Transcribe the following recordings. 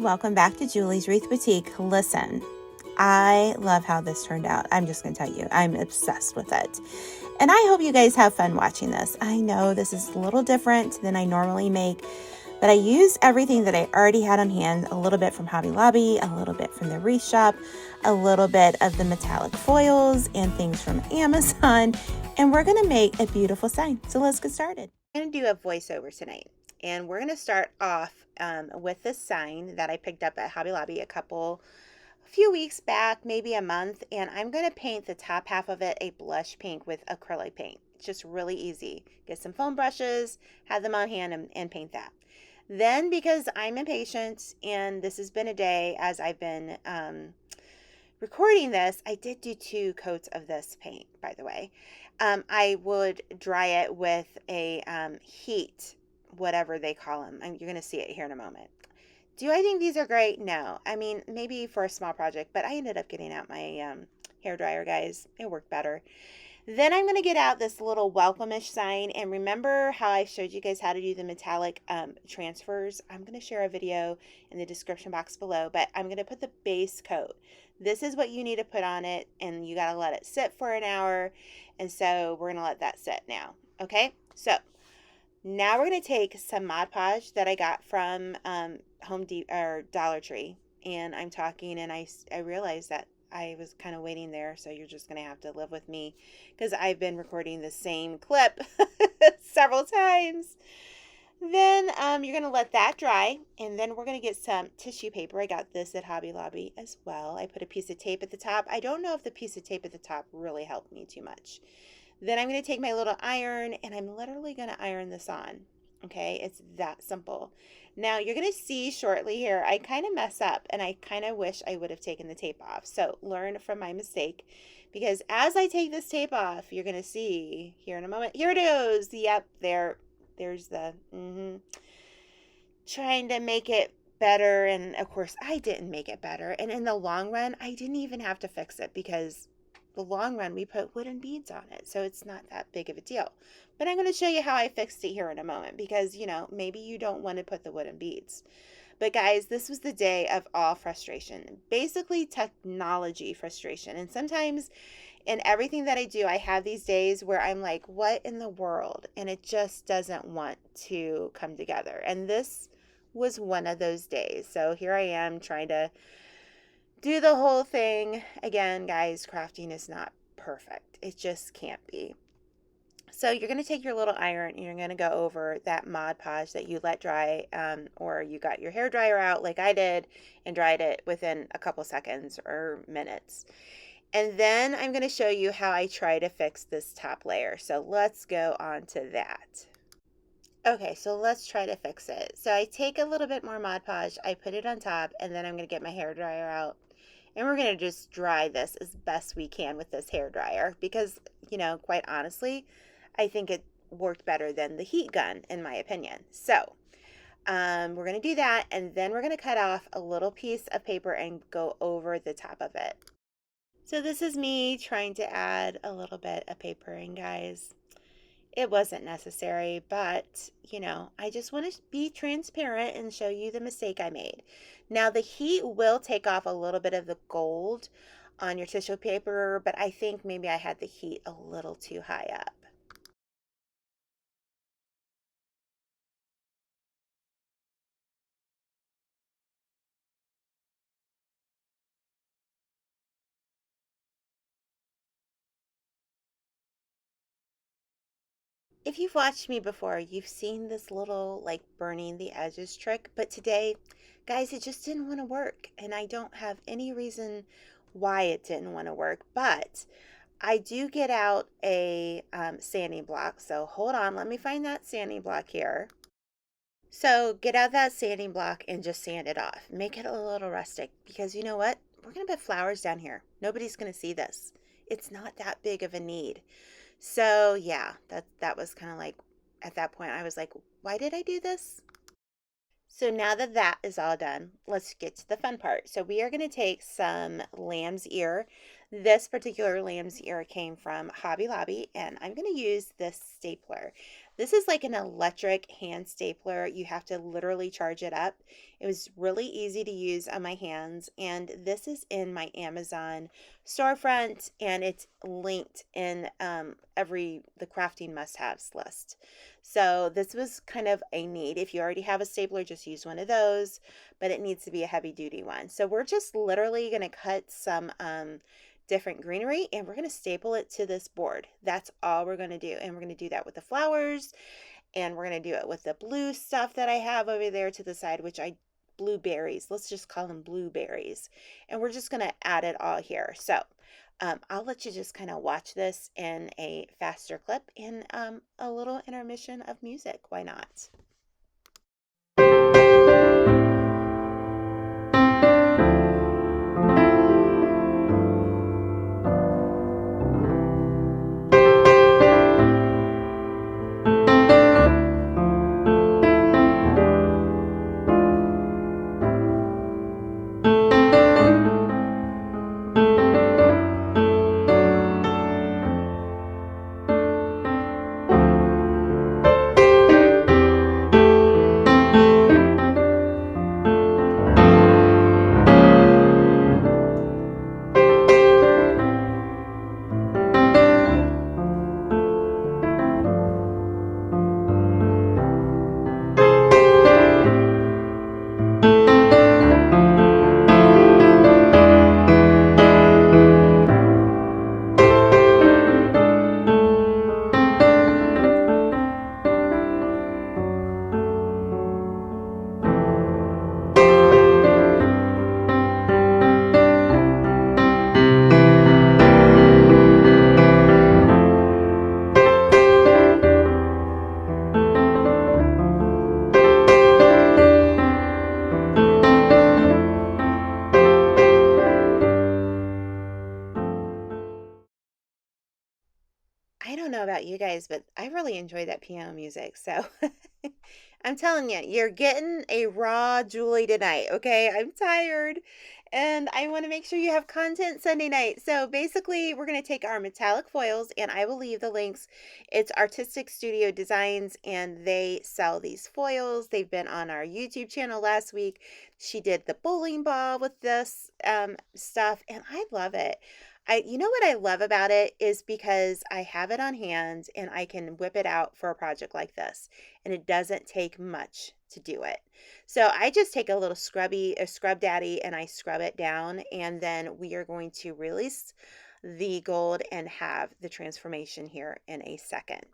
welcome back to Julie's Wreath Boutique. Listen, I love how this turned out. I'm just going to tell you, I'm obsessed with it. And I hope you guys have fun watching this. I know this is a little different than I normally make, but I used everything that I already had on hand, a little bit from Hobby Lobby, a little bit from the Wreath shop, a little bit of the metallic foils and things from Amazon, and we're going to make a beautiful sign. So let's get started. I'm going to do a voiceover tonight, and we're going to start off with this sign that I picked up at Hobby Lobby a few weeks back, maybe a month, and I'm going to paint the top half of it a blush pink with acrylic paint. It's just really easy. Get some foam brushes, have them on hand, and paint that. Then, because I'm impatient and this has been a day as I've been recording this, I did do 2 coats of this paint, by the way. I would dry it with a heat, whatever they call them. You're going to see it here in a moment. Do I think these are great? No. I mean, maybe for a small project, but I ended up getting out my hair dryer, guys. It worked better. Then I'm going to get out this little welcome-ish sign, and remember how I showed you guys how to do the metallic transfers? I'm going to share a video in the description box below, but I'm going to put the base coat. This is what you need to put on it, and you got to let it sit for an hour, and so we're going to let that sit now, okay? So now we're going to take some Mod Podge that I got from Home Depot or Dollar Tree, and I'm talking, and I realized that I was kind of waiting there, so you're just going to have to live with me because I've been recording the same clip several times. Then you're going to let that dry, and then we're going to get some tissue paper. I got this at Hobby Lobby as well. I put a piece of tape at the top. I don't know if the piece of tape at the top really helped me too much. Then I'm going to take my little iron, and I'm literally going to iron this on. Okay, it's that simple. Now you're going to see shortly here, I kind of mess up, and I kind of wish I would have taken the tape off. So learn from my mistake, because as I take this tape off, you're going to see here in a moment. Here it is. Yep, there's the trying to make it better, and of course I didn't make it better. And in the long run, I didn't even have to fix it because the long run we put wooden beads on it, so it's not that big of a deal. But I'm going to show you how I fixed it here in a moment, because maybe you don't want to put the wooden beads. But guys, this was the day of all frustration, basically technology frustration. And sometimes in everything that I do, I have these days where I'm like, what in the world? And it just doesn't want to come together. And this was one of those days. So here I am trying to do the whole thing. Again, guys, crafting is not perfect. It just can't be. So you're going to take your little iron, and you're going to go over that Mod Podge that you let dry, or you got your hair dryer out like I did and dried it within a couple seconds or minutes. And then I'm going to show you how I try to fix this top layer. So let's go on to that. Okay, so let's try to fix it. So I take a little bit more Mod Podge, I put it on top, and then I'm going to get my hair dryer out. And we're going to just dry this as best we can with this hair dryer because, quite honestly, I think it worked better than the heat gun, in my opinion. So we're going to do that, and then we're going to cut off a little piece of paper and go over the top of it. So this is me trying to add a little bit of papering, guys. It wasn't necessary, but, I just want to be transparent and show you the mistake I made. Now, the heat will take off a little bit of the gold on your tissue paper, but I think maybe I had the heat a little too high up. If you've watched me before, you've seen this little burning the edges trick, but today, guys, it just didn't want to work, and I don't have any reason why it didn't want to work, but I do get out a sanding block, so hold on, let me find that sanding block here. So get out that sanding block and just sand it off. Make it a little rustic, because you know what? We're going to put flowers down here. Nobody's going to see this. It's not that big of a need. So yeah, that was kind of like, at that point I was like, why did I do this? So now that that is all done, let's get to the fun part. So we are going to take some lamb's ear. This particular lamb's ear came from Hobby Lobby, and I'm going to use this stapler. This is like an electric hand stapler. You have to literally charge it up. It was really easy to use on my hands, and this is in my Amazon storefront, and it's linked in the crafting must-haves list. So this was kind of a need. If you already have a stapler, just use one of those, but it needs to be a heavy-duty one. So we're just literally going to cut some different greenery, and we're going to staple it to this board. That's all we're going to do. And we're going to do that with the flowers, and we're going to do it with the blue stuff that I have over there to the side, blueberries. Let's just call them blueberries. And we're just going to add it all here. So I'll let you just kind of watch this in a faster clip and a little intermission of music. Why not? I don't know about you guys, but I really enjoy that piano music. So I'm telling you, you're getting a raw Julie tonight. Okay. I'm tired and I want to make sure you have content Sunday night. So basically, we're going to take our metallic foils, and I will leave the links. It's Artistic Studio Designs, and they sell these foils. They've been on our YouTube channel last week. She did the bowling ball with this stuff, and I love it. You know what I love about it is because I have it on hand and I can whip it out for a project like this, and it doesn't take much to do it. So I just take a little scrub daddy, and I scrub it down, and then we are going to release the gold and have the transformation here in a second.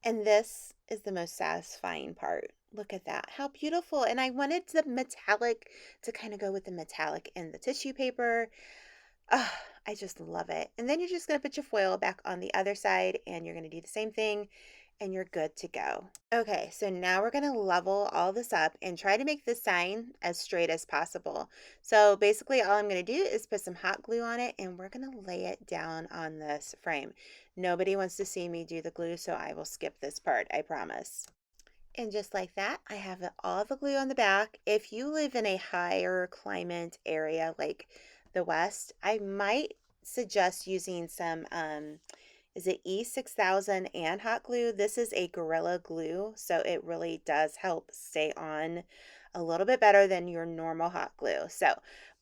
And this is the most satisfying part. Look at that. How beautiful. And I wanted the metallic to kind of go with the metallic in the tissue paper. Oh, I just love it. And then you're just going to put your foil back on the other side, and you're going to do the same thing, and you're good to go. Okay, so now we're going to level all this up and try to make the sign as straight as possible. So basically all I'm going to do is put some hot glue on it, and we're going to lay it down on this frame. Nobody wants to see me do the glue, so I will skip this part, I promise. And just like that, I have all the glue on the back. If you live in a higher climate area like the West, I might suggest using some, is it E6000 and hot glue? This is a Gorilla Glue, so it really does help stay on a little bit better than your normal hot glue. So,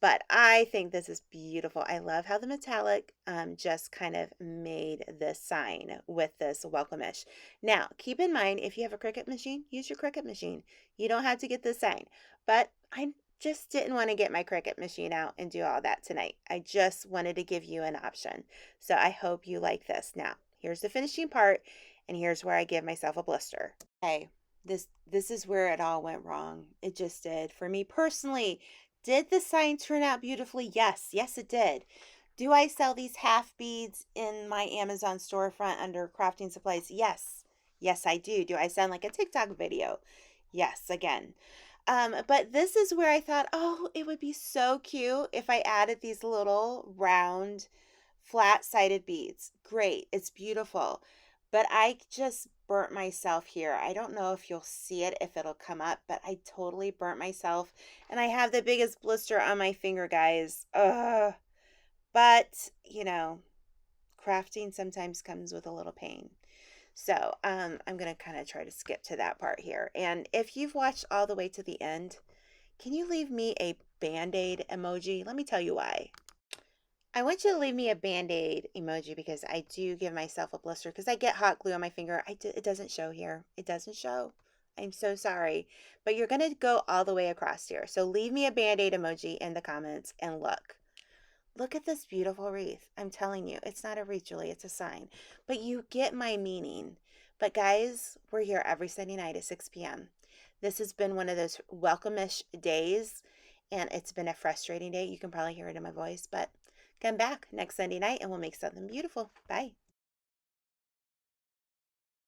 but I think this is beautiful. I love how the metallic just kind of made this sign with this welcome-ish. Now, keep in mind, if you have a Cricut machine, use your Cricut machine. You don't have to get this sign, but I just didn't want to get my Cricut machine out and do all that tonight. I just wanted to give you an option. So I hope you like this. Now, here's the finishing part, and here's where I give myself a blister. Okay, this is where it all went wrong. It just did. For me personally, did the sign turn out beautifully? Yes, yes it did. Do I sell these half beads in my Amazon storefront under crafting supplies? Yes. Yes, I do. Do I sound like a TikTok video? Yes, again. But this is where I thought, oh, it would be so cute if I added these little round, flat-sided beads. Great, it's beautiful. But I just burnt myself here. I don't know if you'll see it, if it'll come up, but I totally burnt myself. And I have the biggest blister on my finger, guys. Ugh. But, crafting sometimes comes with a little pain. So I'm going to kind of try to skip to that part here. And if you've watched all the way to the end, can you leave me a Band-Aid emoji? Let me tell you why. I want you to leave me a Band-Aid emoji because I do give myself a blister because I get hot glue on my finger. It doesn't show here. It doesn't show. I'm so sorry. But you're going to go all the way across here. So leave me a Band-Aid emoji in the comments and look. Look at this beautiful wreath. I'm telling you, it's not a wreath, Julie. It's a sign. But you get my meaning. But guys, we're here every Sunday night at 6 p.m. This has been one of those welcome-ish days, and it's been a frustrating day. You can probably hear it in my voice, but come back next Sunday night and we'll make something beautiful. Bye.